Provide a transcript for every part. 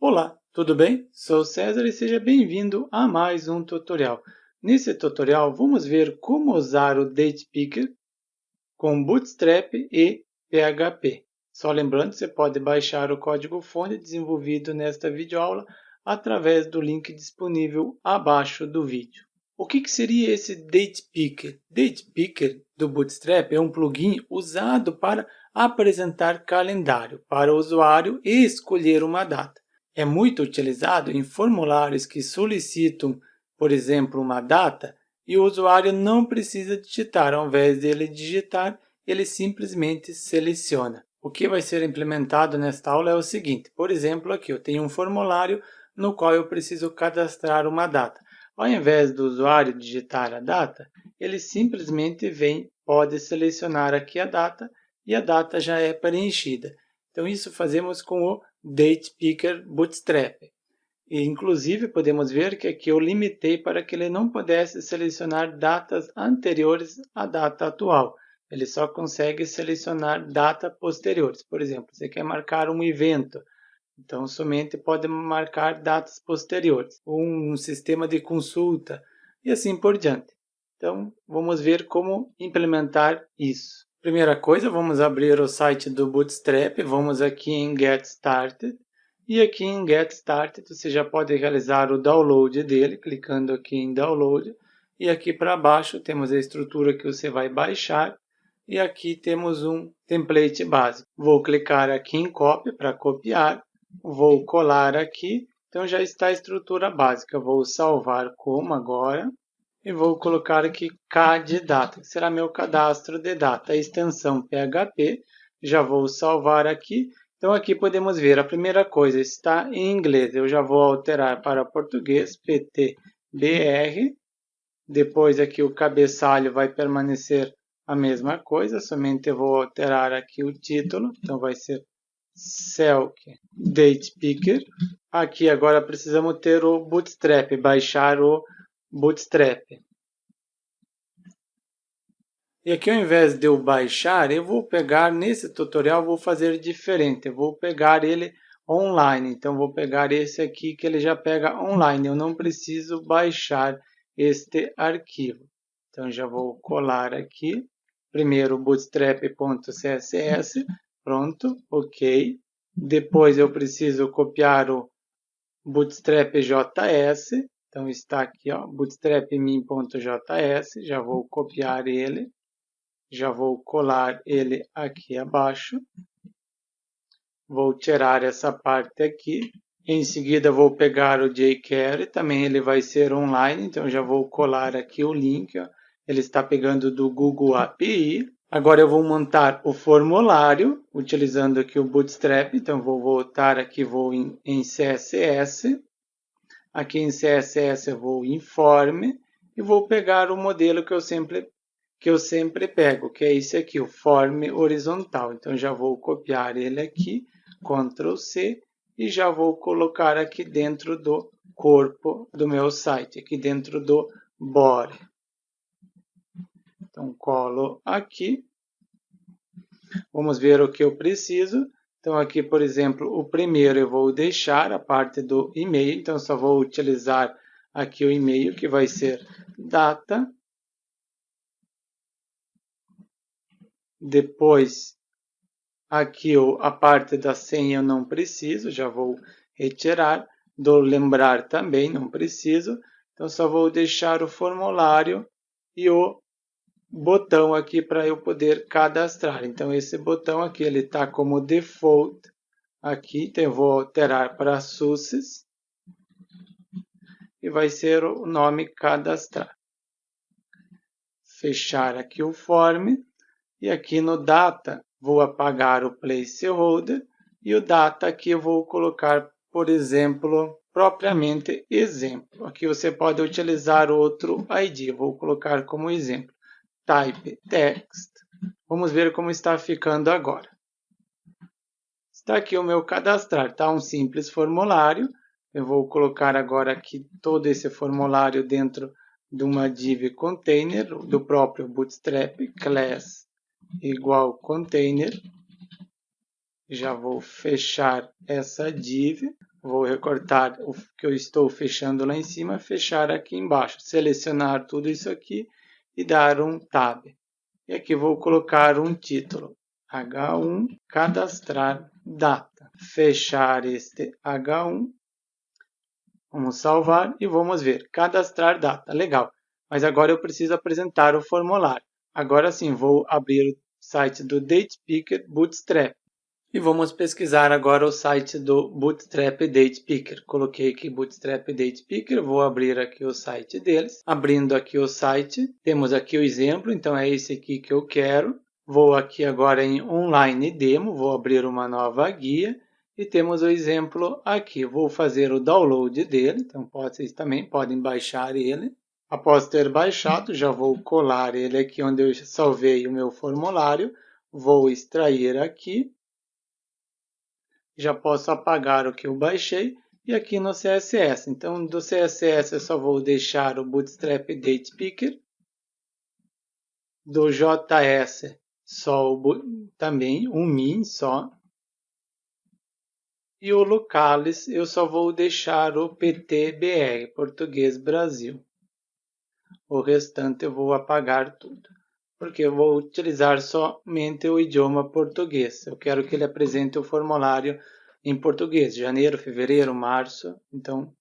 Olá, tudo bem? Sou César e seja bem-vindo a mais um tutorial. Nesse tutorial vamos ver como usar o Date Picker com Bootstrap e PHP. Só lembrando, você pode baixar o código-fonte desenvolvido nesta videoaula através do link disponível abaixo do vídeo. O que seria esse Date Picker? Date Picker do Bootstrap é um plugin usado para apresentar calendário para o usuário e escolher uma data. É muito utilizado em formulários que solicitam, por exemplo, uma data e o usuário não precisa digitar. Ao invés dele digitar, ele simplesmente seleciona. O que vai ser implementado nesta aula é o seguinte. Por exemplo, aqui eu tenho um formulário no qual eu preciso cadastrar uma data. Ao invés do usuário digitar a data, ele simplesmente pode selecionar aqui a data e a data já é preenchida. Então, isso fazemos com o Date Picker Bootstrap. E, inclusive, podemos ver que aqui eu limitei para que ele não pudesse selecionar datas anteriores à data atual. Ele só consegue selecionar datas posteriores. Por exemplo, você quer marcar um evento, então somente pode marcar datas posteriores. Um sistema de consulta e assim por diante. Então, vamos ver como implementar isso. Primeira coisa, vamos abrir o site do Bootstrap. Vamos aqui em Get Started. E aqui em Get Started você já pode realizar o download dele, clicando aqui em Download. E aqui para baixo temos a estrutura que você vai baixar. E aqui temos um template básico. Vou clicar aqui em Copy para copiar. Vou colar aqui. Então já está a estrutura básica. Vou salvar como agora. E vou colocar aqui K de data, que será meu cadastro de data, a extensão PHP. Já vou salvar aqui. Então aqui podemos ver, a primeira coisa está em inglês. Eu já vou alterar para português, PTBR. Depois aqui o cabeçalho vai permanecer a mesma coisa, somente eu vou alterar aqui o título. Então vai ser Selk Date Picker. Aqui agora precisamos ter o Bootstrap, baixar o Bootstrap. E aqui ao invés de eu baixar, eu vou pegar, nesse tutorial, vou fazer diferente. Eu vou pegar ele online. Então, vou pegar esse aqui que ele já pega online. Eu não preciso baixar este arquivo. Então, já vou colar aqui. Primeiro, bootstrap.css. Pronto, ok. Depois, eu preciso copiar o bootstrap.js. Então, está aqui, ó, bootstrapmin.js. Já vou copiar ele. Já vou colar ele aqui abaixo. Vou tirar essa parte aqui. Em seguida, vou pegar o jQuery. Também ele vai ser online. Então, já vou colar aqui o link. Ó. Ele está pegando do Google API. Agora, eu vou montar o formulário, utilizando aqui o Bootstrap. Então, vou voltar aqui, vou em CSS. Aqui em CSS, eu vou em Form. E vou pegar o modelo que eu sempre pego, que é esse aqui, o Form horizontal. Então, já vou copiar ele aqui, Ctrl C, e já vou colocar aqui dentro do corpo do meu site, aqui dentro do body. Então, colo aqui. Vamos ver o que eu preciso. Então, aqui, por exemplo, o primeiro eu vou deixar a parte do e-mail. Então, só vou utilizar aqui o e-mail, que vai ser data. Depois, aqui a parte da senha eu não preciso, já vou retirar. Do lembrar também não preciso. Então, só vou deixar o formulário e o botão aqui para eu poder cadastrar. Então, esse botão aqui, ele está como default aqui. Então, eu vou alterar para Success. E vai ser o nome cadastrar. Fechar aqui o form. E aqui no data, vou apagar o placeholder. E o data aqui eu vou colocar, por exemplo, propriamente exemplo. Aqui você pode utilizar outro ID. Eu vou colocar como exemplo. Type text. Vamos ver como está ficando agora. Está aqui o meu cadastrar. Está um simples formulário. Eu vou colocar agora aqui todo esse formulário dentro de uma div container do próprio Bootstrap, class igual container. Já vou fechar essa div. vou recortar o que eu estou fechando lá em cima, fechar aqui embaixo, selecionar tudo isso aqui e dar um Tab. E aqui vou colocar um título, H1, cadastrar data. Fechar este H1, vamos salvar e vamos ver, cadastrar data, legal. Mas agora eu preciso apresentar o formulário. Agora sim, vou abrir o site do DatePicker Bootstrap. E vamos pesquisar agora o site do Bootstrap Date Picker. Coloquei aqui Bootstrap Date Picker, vou abrir aqui o site deles. Abrindo aqui o site, temos aqui o exemplo, então é esse aqui que eu quero. Vou aqui agora em Online Demo, vou abrir uma nova guia e temos o exemplo aqui. Vou fazer o download dele, então vocês também podem baixar ele. Após ter baixado, já vou colar ele aqui onde eu salvei o meu formulário. Vou extrair aqui. Já posso apagar o que eu baixei e aqui no CSS. Então, do CSS eu só vou deixar o Bootstrap Date Picker. Do JS só também um min só. E o Localis eu só vou deixar o PTBR, Português Brasil. O restante eu vou apagar tudo, porque eu vou utilizar somente o idioma português. Eu quero que ele apresente o formulário em português, janeiro, fevereiro, março. Então,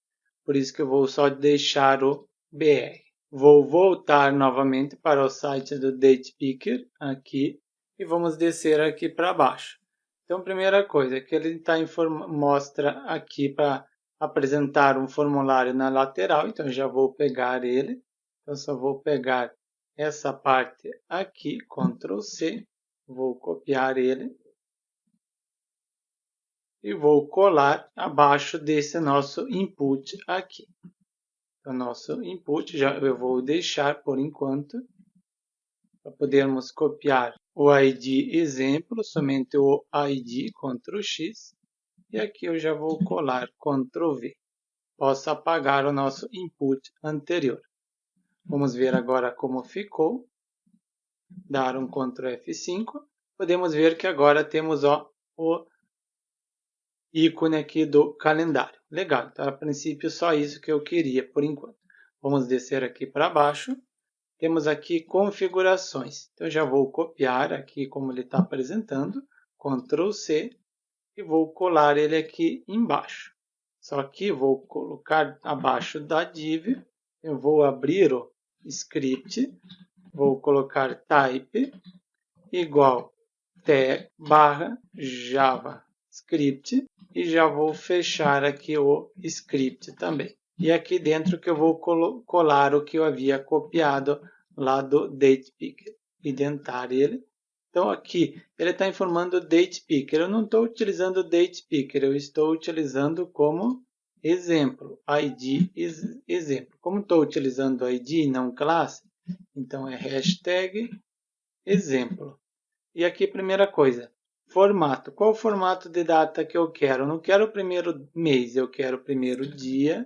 por isso que eu vou só deixar o BR. Vou voltar novamente para o site do DatePicker aqui e vamos descer aqui para baixo. Então, primeira coisa que ele mostra aqui para apresentar um formulário na lateral. Então, eu já vou pegar ele. Eu só vou pegar essa parte aqui, Ctrl C, vou copiar ele e vou colar abaixo desse nosso input aqui. O nosso input eu vou deixar por enquanto, para podermos copiar o ID exemplo, somente o ID, Ctrl X, e aqui eu já vou colar Ctrl V. Posso apagar o nosso input anterior. Vamos ver agora como ficou. Dar um Ctrl F5. Podemos ver que agora temos o ícone aqui do calendário. Legal, então a princípio só isso que eu queria por enquanto. Vamos descer aqui para baixo. Temos aqui configurações. Então já vou copiar aqui como ele está apresentando. Ctrl C e vou colar ele aqui embaixo. Só que vou colocar abaixo da div. Eu vou abrir o script. Vou colocar type igual tag barra javascript e já vou fechar aqui o script também. E aqui dentro que eu vou colar o que eu havia copiado lá do DatePicker, identar ele. Então aqui ele está informando o DatePicker. Eu não estou utilizando o DatePicker, eu estou utilizando como exemplo, ID exemplo. Como estou utilizando ID e não classe, então é hashtag exemplo. E aqui, primeira coisa, formato. Qual o formato de data que eu quero? Eu não quero o primeiro mês, eu quero o primeiro dia,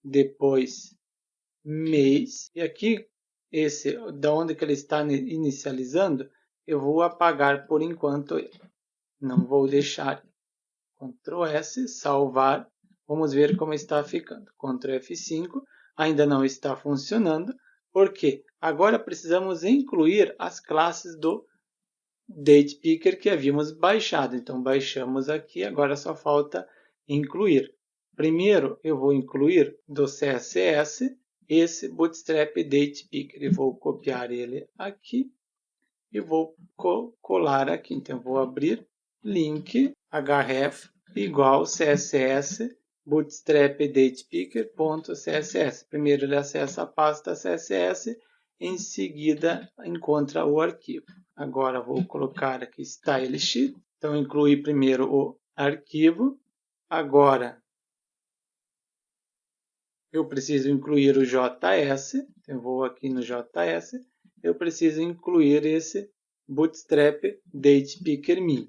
depois mês. E aqui, da onde que ele está inicializando, eu vou apagar por enquanto. Não vou deixar. Ctrl S, salvar. Vamos ver como está ficando. Ctrl F5, ainda não está funcionando. Por quê? Agora precisamos incluir as classes do DatePicker que havíamos baixado. Então, baixamos aqui, agora só falta incluir. Primeiro, eu vou incluir do CSS esse Bootstrap DatePicker. E vou copiar ele aqui e vou colar aqui. Então, eu vou abrir link href igual css bootstrap datepicker.css. Primeiro ele acessa a pasta CSS, em seguida encontra o arquivo. Agora vou colocar aqui style sheet. Então incluí primeiro o arquivo. Agora eu preciso incluir o JS. Então, eu vou aqui no JS. Eu preciso incluir esse Bootstrap DatePicker Min.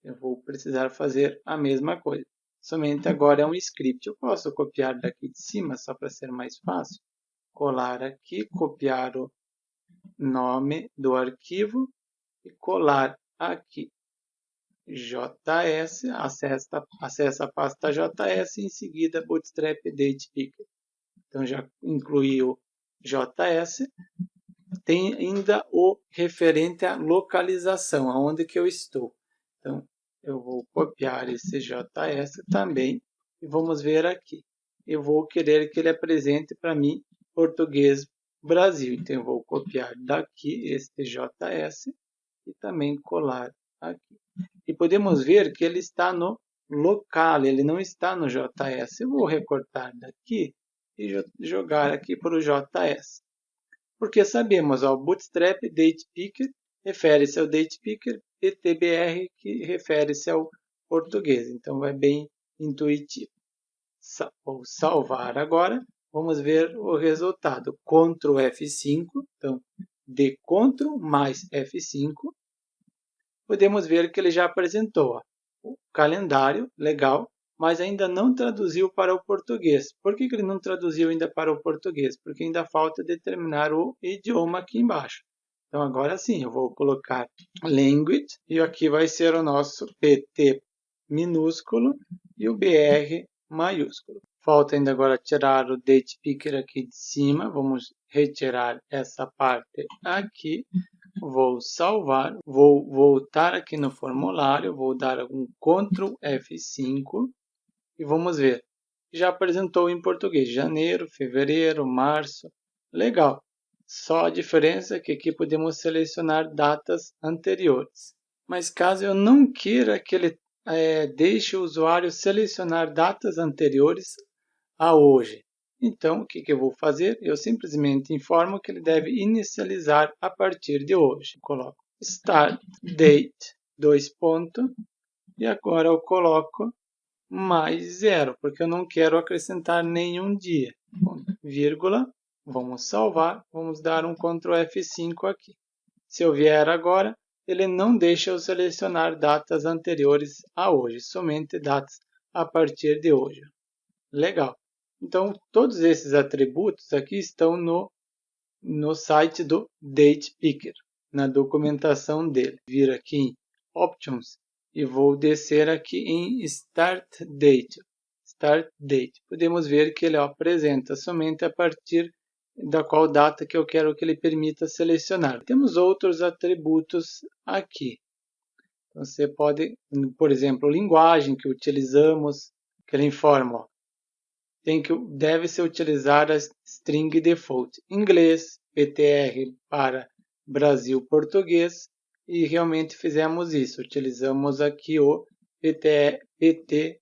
Eu vou precisar fazer a mesma coisa. Somente agora é um script. Eu posso copiar daqui de cima, só para ser mais fácil. Colar aqui, copiar o nome do arquivo e colar aqui. JS, acessa a pasta JS e em seguida Bootstrap Date Picker. Então já incluí o JS. Tem ainda o referente à localização, aonde que eu estou. Então eu vou copiar esse JS também e vamos ver aqui. Eu vou querer que ele apresente para mim português Brasil. Então eu vou copiar daqui este JS e também colar aqui. E podemos ver que ele está no local, ele não está no JS. Eu vou recortar daqui e jogar aqui para o JS. Porque sabemos, o Bootstrap Date Picker refere-se ao Date Picker e TBR que refere-se ao português. Então é bem intuitivo. Vou salvar agora. Vamos ver o resultado. Ctrl F5, então de Ctrl mais F5. Podemos ver que ele já apresentou o calendário, legal, mas ainda não traduziu para o português. Por que ele não traduziu ainda para o português? Porque ainda falta determinar o idioma aqui embaixo. Então agora sim, eu vou colocar language e aqui vai ser o nosso PT minúsculo e o BR maiúsculo. Falta ainda agora tirar o date picker aqui de cima. Vamos retirar essa parte aqui. Vou salvar, vou voltar aqui no formulário, vou dar um Ctrl F5 e vamos ver. Já apresentou em português, janeiro, fevereiro, março. Legal. Só a diferença é que aqui podemos selecionar datas anteriores. Mas caso eu não queira que ele deixe o usuário selecionar datas anteriores a hoje. Então, o que eu vou fazer? Eu simplesmente informo que ele deve inicializar a partir de hoje. Coloco start date, e agora eu coloco mais 0, porque eu não quero acrescentar nenhum dia. Vírgula, vamos salvar, vamos dar um Ctrl F5 aqui. Se eu vier agora, ele não deixa eu selecionar datas anteriores a hoje, somente datas a partir de hoje. Legal. Então, todos esses atributos aqui estão no site do Date Picker, na documentação dele. Vir aqui em Options e vou descer aqui em Start Date. Start Date. Podemos ver que ele apresenta somente a partir da qual data que eu quero que ele permita selecionar. Temos outros atributos aqui. Você pode, por exemplo, linguagem que utilizamos, que ele informa, deve ser utilizar a string default inglês, PTR para Brasil português, e realmente fizemos isso. Utilizamos aqui o PTBR,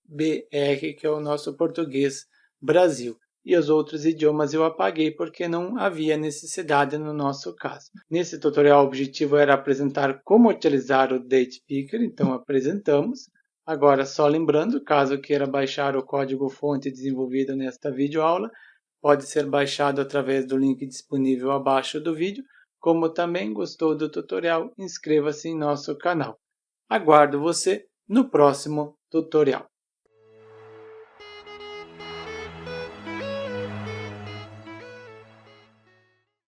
que é o nosso português Brasil. E os outros idiomas eu apaguei porque não havia necessidade no nosso caso. Nesse tutorial o objetivo era apresentar como utilizar o Date Picker, então apresentamos. Agora, só lembrando, caso queira baixar o código-fonte desenvolvido nesta videoaula, pode ser baixado através do link disponível abaixo do vídeo. Como também gostou do tutorial, inscreva-se em nosso canal. Aguardo você no próximo tutorial.